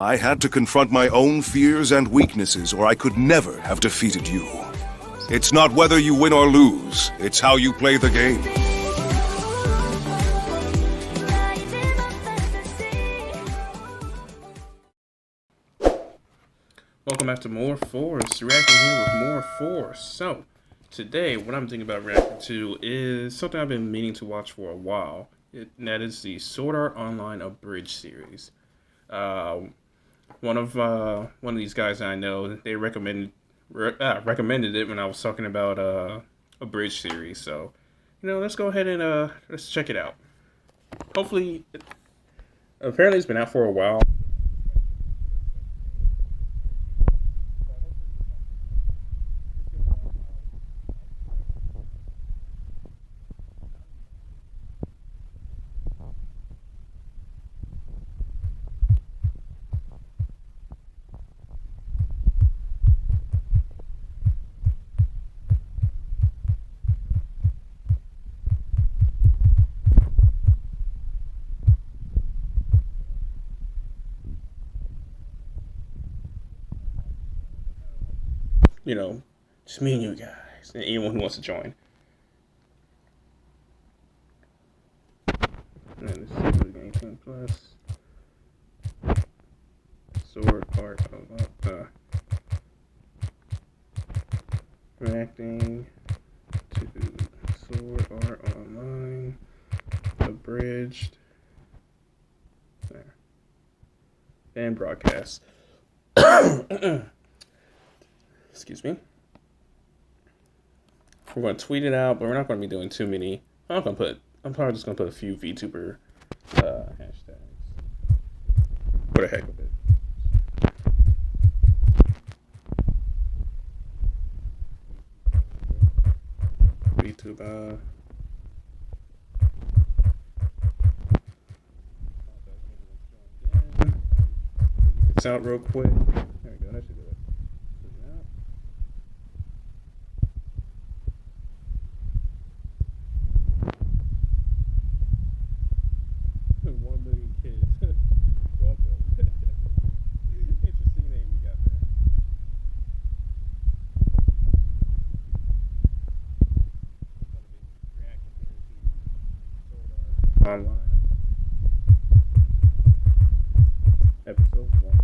I had to confront my own fears and weaknesses, or I could never have defeated you. It's not whether you win or lose, it's how you play the game. Welcome back to More Force, reacting here with More Force. So, today, what I'm thinking about reacting to is something I've been meaning to watch for a while. And that is the Sword Art Online Abridged series. One of these guys I know, they recommended it when I was talking about Abridged series. So, let's go ahead and let's check it out. Hopefully, apparently it's been out for a while. Just me and you guys, and anyone who wants to join. And this is 18 plus. Sword Art reacting to Sword Art Online Abridged. There. And broadcast. Excuse me. We're going to tweet it out, but we're not going to be doing too many. I'm probably just going to put a few VTuber hashtags. For the heck of it. VTuber. Get this out real quick. There we go. That should do it. Online episode 1.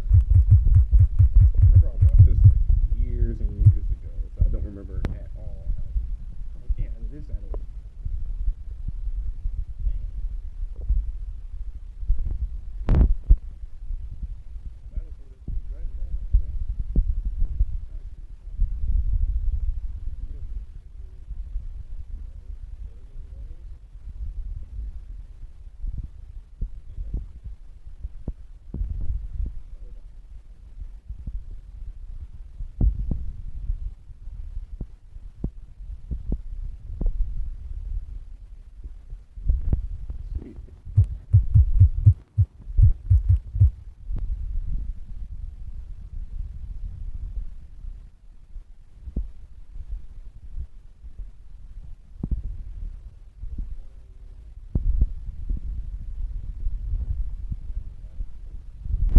I remember I watched this like years and years ago, so I don't remember at all how it is that old.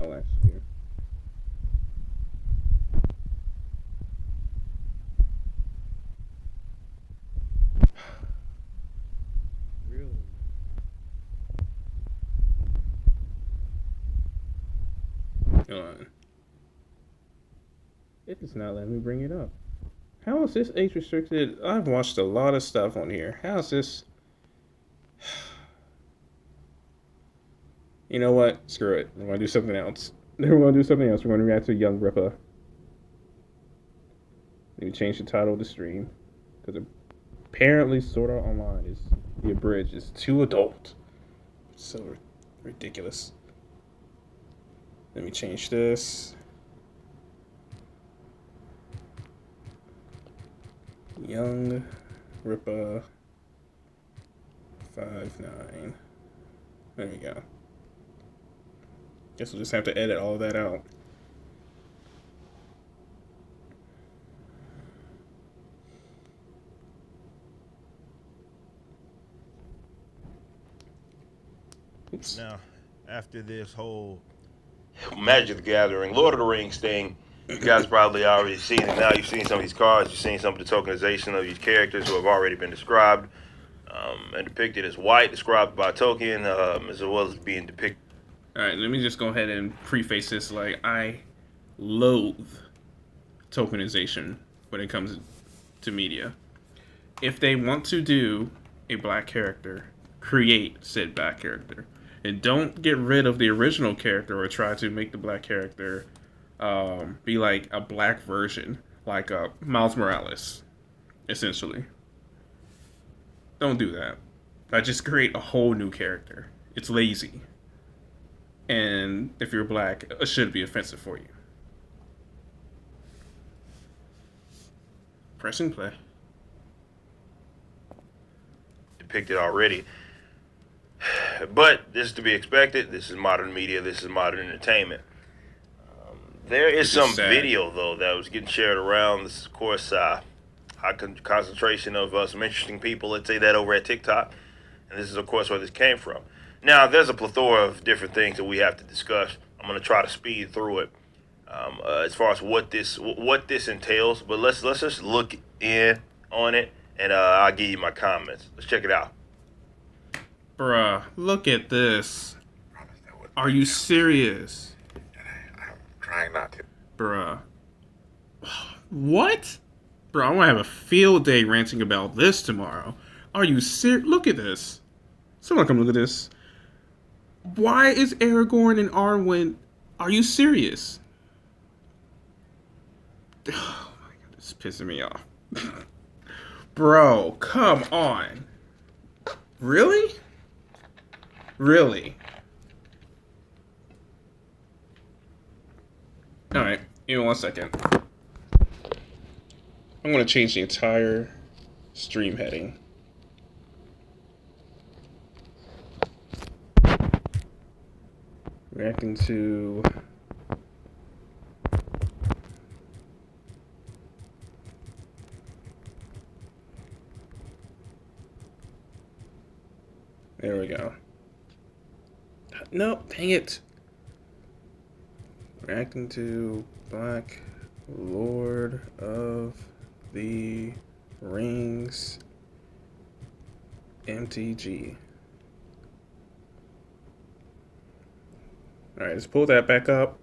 Last year. Really? Come on. It does not let me bring it up. How is this age restricted? I've watched a lot of stuff on here. How is this? You know what? Screw it. We're going to do something else. We're going to do something else. We're going to react to Young Ripper. Let me change the title of the stream. Because apparently Sword Art Online is the abridged is too adult. So ridiculous. Let me change this. Young Ripper 5'9". There we go. Guess we'll just have to edit all that out. Oops. Now, after this whole Magic the Gathering, Lord of the Rings thing. You guys probably already seen it now. You've seen some of these cards. You've seen some of the tokenization of these characters who have already been described and depicted as white, described by token, as well as being depicted. All right, let me just go ahead and preface this. Like, I loathe tokenization when it comes to media. If they want to do a black character, create said black character. And don't get rid of the original character or try to make the black character be like a black version, like Miles Morales, essentially. Don't do that. Just create a whole new character. It's lazy. And if you're black, it should be offensive for you. Pressing play. Depicted already. But this is to be expected. This is modern media. This is modern entertainment. There is some video, though, that was getting shared around. This is, of course, high concentration of some interesting people, let's say that, over at TikTok. And this is, of course, where this came from. Now, there's a plethora of different things that we have to discuss. I'm going to try to speed through it as far as what this entails. But let's just look in on it, and I'll give you my comments. Let's check it out. Bruh, look at this. Are you serious? I'm trying not to. Bruh. What? Bro, I'm gonna have a field day ranting about this tomorrow. Are you serious? Look at this. Someone come look at this. Why is Aragorn and Arwen... Are you serious? Oh my god, this is pissing me off. Bro, come on. Really? Really? Alright, give me 1 second. I'm going to change the entire stream heading. Reacting to... There we go. No, dang it. Reacting to Black Lord of the Rings MTG. Alright, let's pull that back up.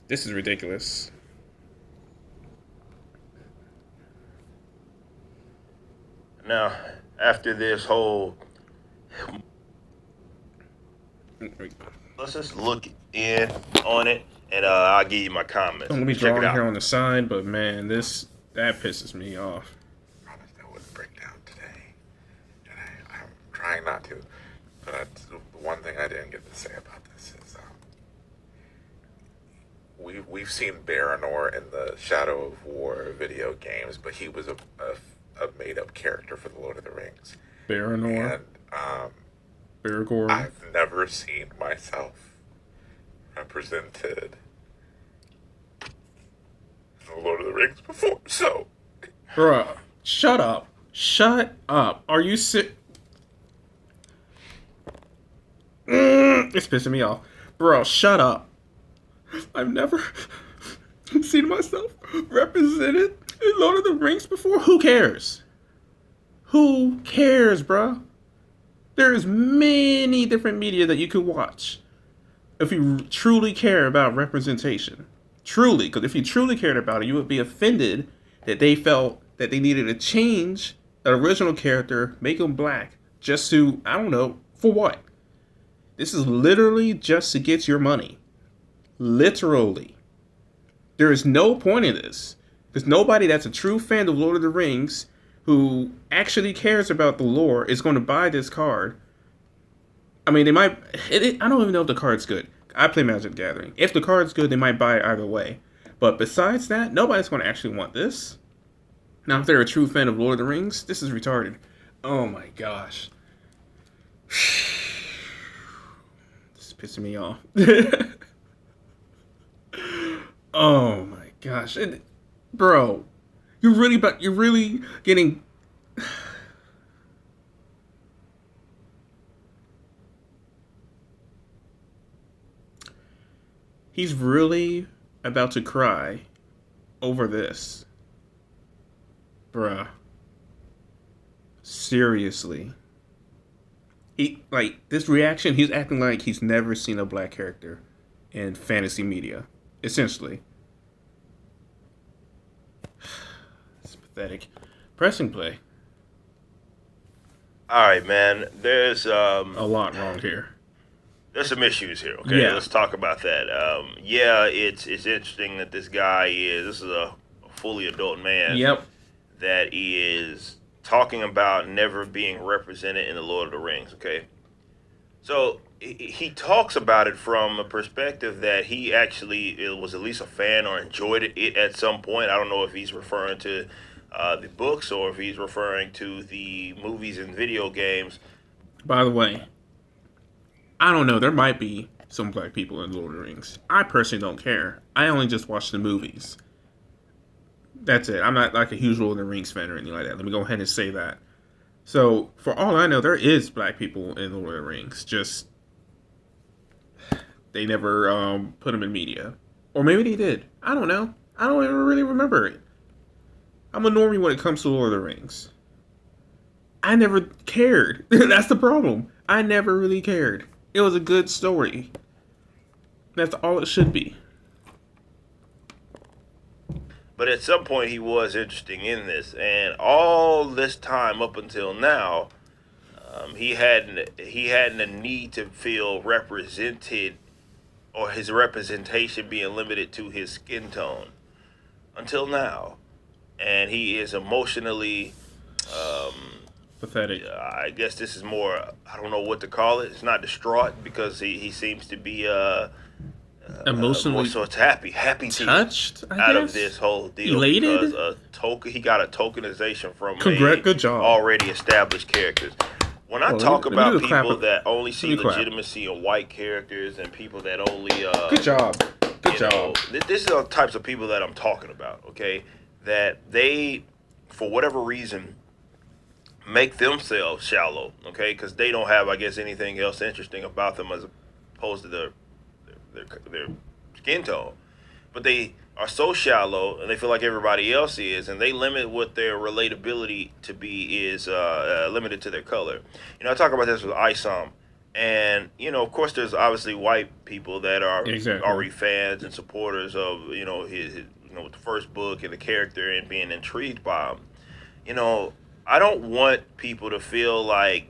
This is ridiculous. Now, after this whole... Let's just look in on it, and I'll give you my comments. Let me draw it here on the side, but man, that pisses me off. I promised I wouldn't break down today, and I'm trying not to. But the one thing I didn't get to say about this is we've seen Baranor in the Shadow of War video games, but he was a made-up character for the Lord of the Rings. Baranor. And Baragorn. I've never seen myself represented in the Lord of the Rings before, so... Bruh, shut up. Shut up. Are you sick? It's pissing me off. Bro, shut up. I've never seen myself represented in Lord of the Rings before. Who cares? Who cares, bruh? There's many different media that you could watch if you truly care about representation. Truly, because if you truly cared about it, you would be offended that they felt that they needed to change the original character, make him black, just to, I don't know, for what? This is literally just to get your money. Literally. There is no point in this. There's nobody that's a true fan of Lord of the Rings who actually cares about the lore is going to buy this card. I mean, they might... I don't even know if the card's good. I play Magic the Gathering. If the card's good, they might buy it either way. But besides that, nobody's going to actually want this. Now, if they're a true fan of Lord of the Rings, this is retarded. Oh my gosh. This is pissing me off. Oh my gosh. Bro, you're really getting... He's really about to cry over this. Bruh. Seriously. This reaction, he's acting like he's never seen a black character in fantasy media. Essentially. It's pathetic. Pressing play. Alright, man. There's a lot wrong here. There's some issues here, okay? Yeah. Let's talk about that. It's interesting that this is a fully adult man. Yep. That is talking about never being represented in the Lord of the Rings, okay? So he talks about it from a perspective that he actually was at least a fan or enjoyed it at some point. I don't know if he's referring to the books or if he's referring to the movies and video games. By the way, I don't know. There might be some black people in Lord of the Rings. I personally don't care. I only just watch the movies. That's it. I'm not like a huge Lord of the Rings fan or anything like that. Let me go ahead and say that. So, for all I know, there is black people in Lord of the Rings. Just, they never put them in media. Or maybe they did. I don't know. I don't even really remember it. I'm a normie when it comes to Lord of the Rings. I never cared. That's the problem. I never really cared. It was a good story. That's all it should be. But at some point he was interesting in this, and all this time up until now, he hadn't a need to feel represented, or his representation being limited to his skin tone until now, and he is emotionally pathetic. I guess this is more, I don't know what to call it. It's not distraught because he seems to be emotionally so it's happy touched out of this whole deal. Elated? Because he got a tokenization from good job. Already established characters. When I talk about people that only see legitimacy in white characters and people that only good job. This is the types of people that I'm talking about, okay? That they, for whatever reason, make themselves shallow, okay? Because they don't have, I guess, anything else interesting about them as opposed to their skin tone. But they are so shallow and they feel like everybody else is, and they limit what their relatability to be is limited to their color. You know, I talk about this with Isom, and you know, of course, there's obviously white people that are already fans and supporters of his the first book and the character and being intrigued by him. You know, I don't want people to feel like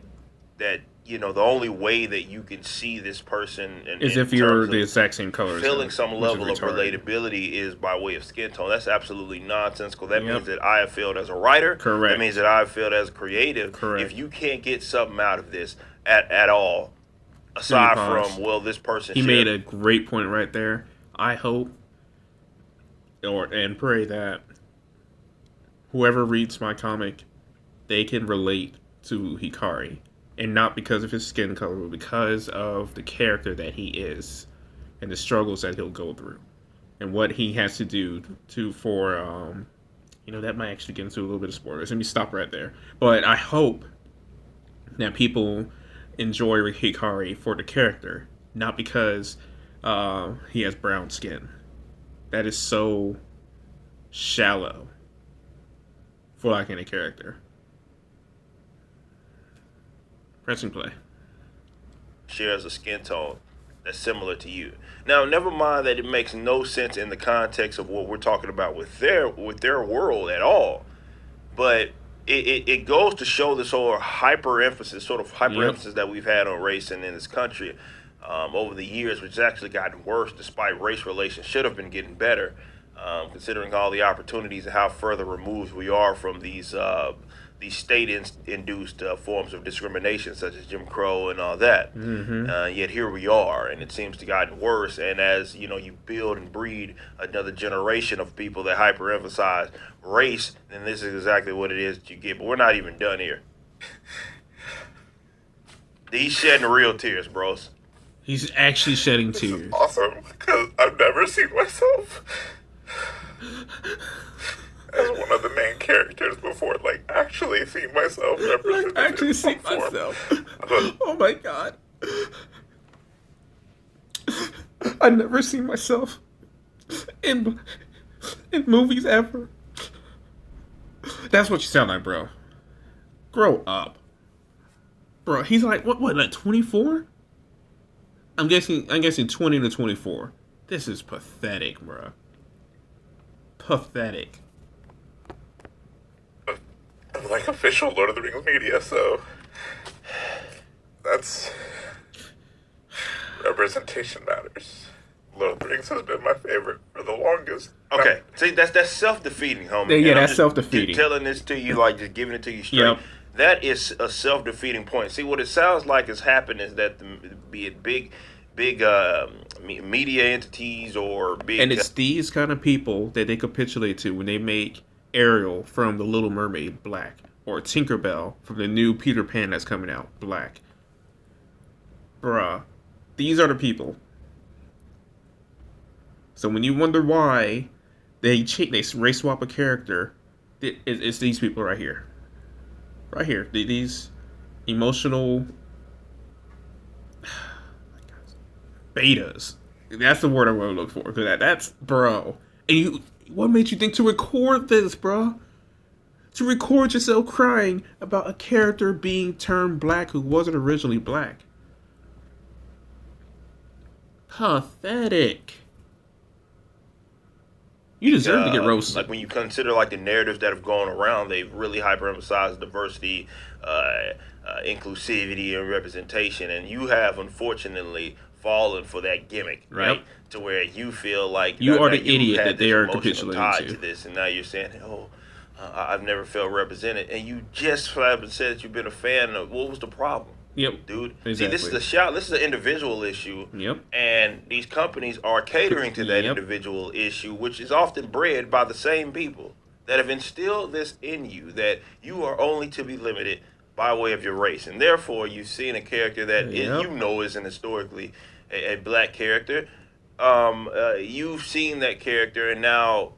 that. You know, the only way that you can see this person is if you're the exact same color. Feeling some level of relatability is by way of skin tone. That's absolutely nonsensical. That means that I have failed as a writer. Correct. That means that I have failed as a creative. Correct. If you can't get something out of this at all, aside from, well, this person He made a great point right there. I hope and pray that whoever reads my comic, they can relate to Hikari. And not because of his skin color, but because of the character that he is and the struggles that he'll go through and what he has to do for that might actually get into a little bit of spoilers. Let me stop right there. But I hope that people enjoy Hikari for the character, not because he has brown skin. That is so shallow for liking a character. Pressing play. Shares a skin tone that's similar to you. Now, never mind that it makes no sense in the context of what we're talking about with their world at all. But it goes to show this whole hyper-emphasis that we've had on race in this country over the years, which has actually gotten worse despite race relations should have been getting better, considering all the opportunities and how further removed we are from these state-induced forms of discrimination, such as Jim Crow and all that. Mm-hmm. Yet here we are, and it seems to have gotten worse. And as you build and breed another generation of people that hyper-emphasize race, then this is exactly what it is that you get. But we're not even done here. He's shedding real tears, bros. He's actually shedding tears. This is awesome, because I've never seen myself as one of the main characters before, actually seeing myself represented. Actually see myself. Oh my god. I never seen myself in movies ever. That's what you sound like, bro. Grow up. Bro, he's like, what, like 24? I'm guessing 20 to 24. This is pathetic, bro. Pathetic. Like official Lord of the Rings media, so that's representation matters. Lord of the Rings has been my favorite for the longest. Okay, see, that's self-defeating, homie. Yeah, And I'm that's just self-defeating. Telling this to you, like just giving it to you straight. Yep. That is a self-defeating point. See, what it sounds like has happened is that be it big media entities or big, And it's these kind of people that they capitulate to when they make Ariel from The Little Mermaid black, or Tinkerbell from the new Peter Pan that's coming out black. Bruh, these are the people. So when you wonder why they race swap a character, it's these people right here. Right here. These emotional betas. That's the word I want to look for. Because that's, bro. And what made you think to record this, bro? To record yourself crying about a character being turned black who wasn't originally black. Pathetic. You deserve to get roasted. Like when you consider like the narratives that have gone around, they've really hyper-emphasized diversity, inclusivity, and representation, and you have unfortunately fallen for that gimmick, right? Yep. To where you feel like you are the you idiot had that they this are emotional capitulating tie to this, and now you're saying, I've never felt represented, and you just said that you've been a fan of. What was the problem? Yep, dude. exactly. See, this is a shot. This is an individual issue. Yep. And these companies are catering to that individual issue, which is often bred by the same people that have instilled this in you, that you are only to be limited by way of your race, and therefore you've seen a character that isn't historically a black character. You've seen that character, and now,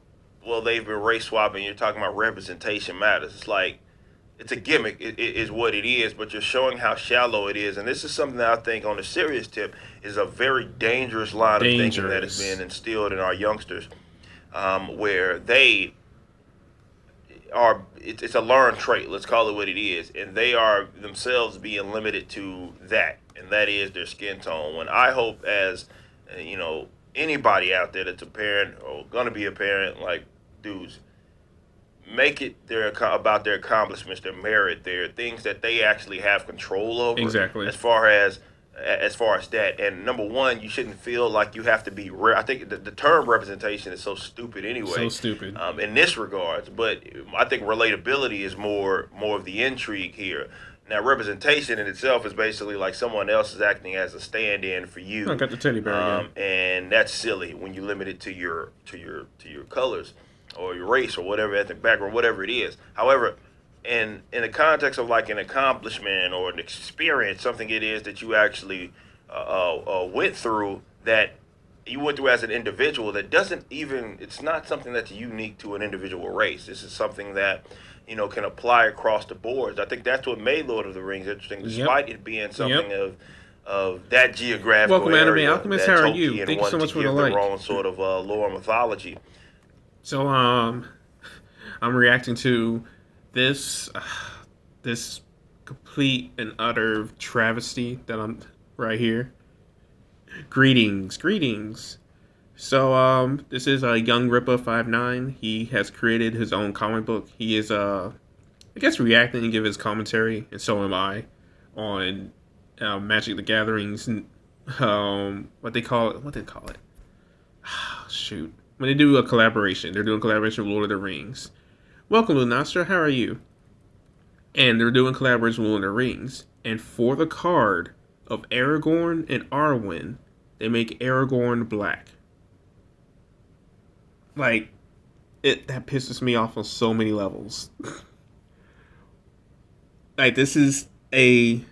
well, they've been race swapping. You're talking about representation matters. It's like, it's a gimmick, is what it is, but you're showing how shallow it is. And this is something that I think, on a serious tip, is a very dangerous line of thinking that has been instilled in our youngsters, where they are, it's a learned trait, let's call it what it is, and they are themselves being limited to that, and that is their skin tone. When I hope, as, anybody out there that's a parent or going to be a parent, like, dudes, make it about their accomplishments, their merit, their things that they actually have control over. Exactly. As far as that, and number one, you shouldn't feel like you have to be. I think the term representation is so stupid anyway. So stupid. In this regards, but I think relatability is more of the intrigue here. Now, representation in itself is basically like someone else is acting as a stand-in for you. I got the teddy bear again. And that's silly when you limit it to your colors, or your race, or whatever ethnic background, whatever it is. However, in the context of like an accomplishment or an experience, something it is that you actually went through, that you went through as an individual, that doesn't even, it's not something that's unique to an individual race. This is something that, can apply across the boards. I think that's what made Lord of the Rings interesting, despite it being something of that geographical Welcome, area. Anime Alchemist. How are you? Thank you so much for the like. Their own sort of lore mythology. So I'm reacting to this complete and utter travesty that I'm right here. Greetings. So this is Young Rippa 59. He has created his own comic book. He is I guess reacting and give his commentary, and so am I, on Magic the Gathering's what they call it. Shoot. When they do a collaboration, they're doing a collaboration with Lord of the Rings. Welcome, Lunastra, how are you? And they're doing collaboration with Lord of the Rings. And for the card of Aragorn and Arwen, they make Aragorn black. Like, that pisses me off on so many levels. Like, this is a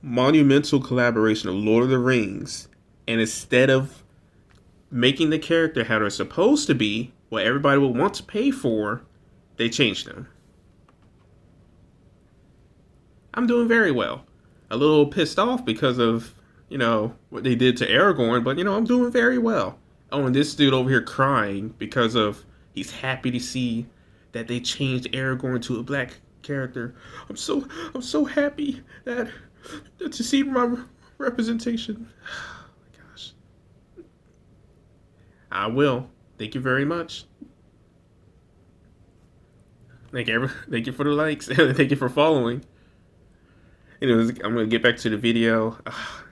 monumental collaboration of Lord of the Rings, and instead of making the character how they're supposed to be, what everybody would want to pay for, they changed them. I'm doing very well. A little pissed off because of, you know, what they did to Aragorn, but, you know, I'm doing very well. Oh, and this dude over here crying because of he's happy to see that they changed Aragorn to a black character. I'm so happy that to see my representation. Oh my gosh. I will. Thank you very much. Thank you for the likes. Thank you for following. Anyways, I'm gonna get back to the video.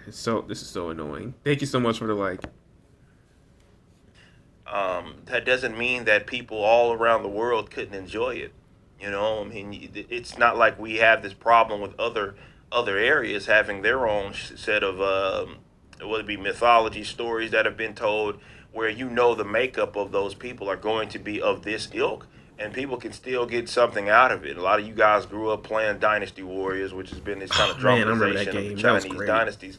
This is so annoying. Thank you so much for the like. That doesn't mean that people all around the world couldn't enjoy it. You know, I mean, it's not like we have this problem with other areas having their own set of whether it be mythology stories that have been told, where you know the makeup of those people are going to be of this ilk, and people can still get something out of it. A lot of you guys grew up playing Dynasty Warriors, which has been this kind of dramatization of the Chinese dynasties,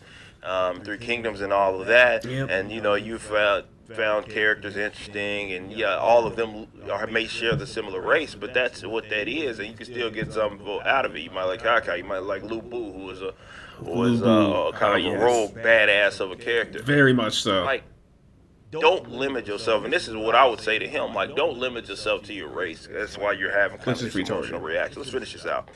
Three Kingdoms and all of that. Yep. And, you know, you found characters interesting, and yeah, all of them may share the similar race, but that's what that is, and you can still get something out of it. You might like Hawkeye, you might like Lu Bu, who was kind of a rogue badass of a character. Very much so. Like, don't limit yourself, and this is what I would say to him. Like, don't limit yourself to your race. That's why you're having kind of this emotional reaction. Let's finish this out.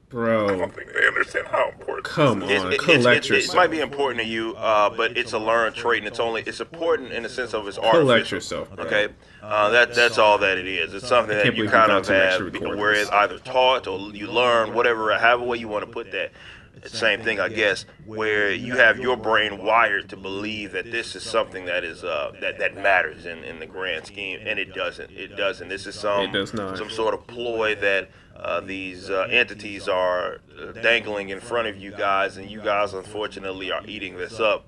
Bro, I don't think they understand how important. Come on, collect yourself. It might be important to you, but it's a learned trait, and it's important in the sense of it's artificial. Collect yourself, bro. Okay, that's all that it is. It's something that you kind of have, where it's either taught or you learn, whatever, however way you want to put that. Same thing, I guess, where you have your brain wired to believe that this is something that is that matters in the grand scheme, and it doesn't. It doesn't. This is some sort of ploy that these entities are dangling in front of you guys, and you guys unfortunately are eating this up.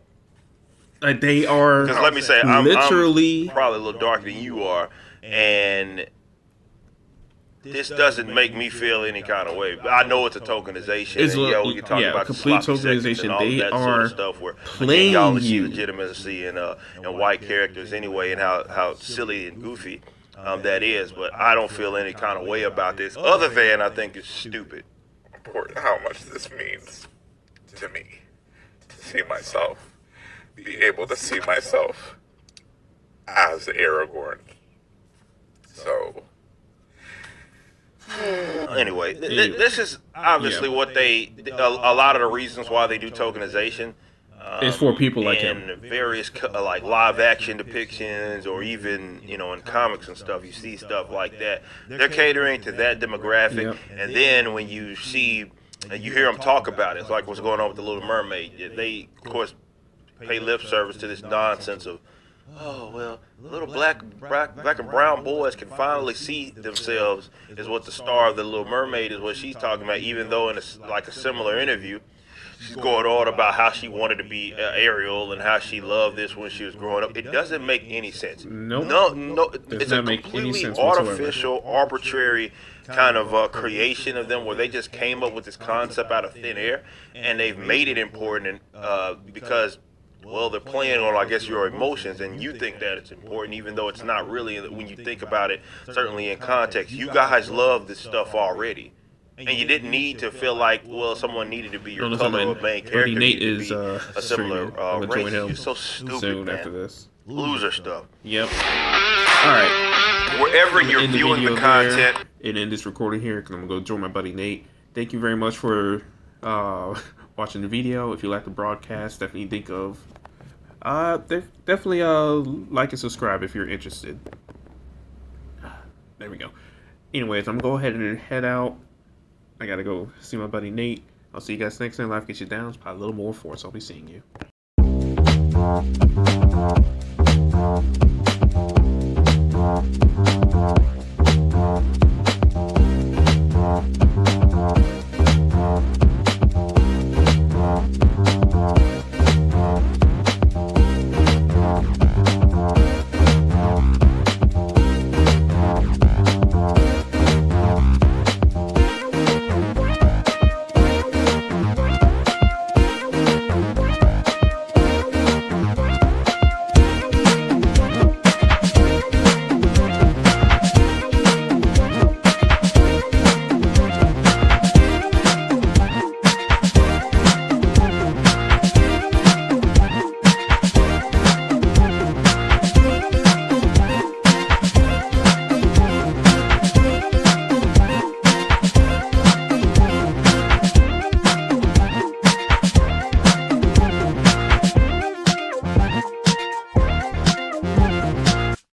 They are. Because let me say, I'm literally probably a little darker than you are, and this doesn't make me feel any kind of way. I know it's a tokenization. We can talk about complete tokenization. And all they that sort of stuff where playing y'all see legitimacy in white characters anyway, and how silly and goofy that is. But I don't feel any kind of way about this, other than I think it's stupid. Important how much this means to me to see myself, be able to see myself as Aragorn. So. Anyway, this is obviously what they. A lot of the reasons why they do tokenization is for people like him. And various like live action depictions, or even in comics and stuff, you see stuff like that. They're catering to that demographic, and then when you see, you hear them talk about it, it's like what's going on with the Little Mermaid. They, of course, pay lip service to this nonsense of, oh, well, little black and brown boys can finally see themselves as what the star of the Little Mermaid is, what she's talking about, even though in a similar interview, she's going on about how she wanted to be Ariel and how she loved this when she was growing up. It doesn't make any sense. No, it's a completely artificial, arbitrary kind of creation of them, where they just came up with this concept out of thin air, and they've made it important because, well, they're playing on, I guess, your emotions, and you think that it's important, even though it's not really when you think about it, certainly in context. You guys love this stuff already, and you didn't need to feel like, well, someone needed to be your color or main character. Nate is a similar race. You're so stupid, soon man. After this. Loser stuff. Yep. All right. Wherever you're viewing the content. And end this recording here, because I'm going to go join my buddy Nate. Thank you very much for watching the video. If you like the broadcast, definitely think of definitely like and subscribe if you're interested. There we go. Anyways, I'm gonna go ahead and head out. I gotta go see my buddy Nate. I'll see you guys next time. Life gets you down. It's probably a little more force. I'll be seeing you.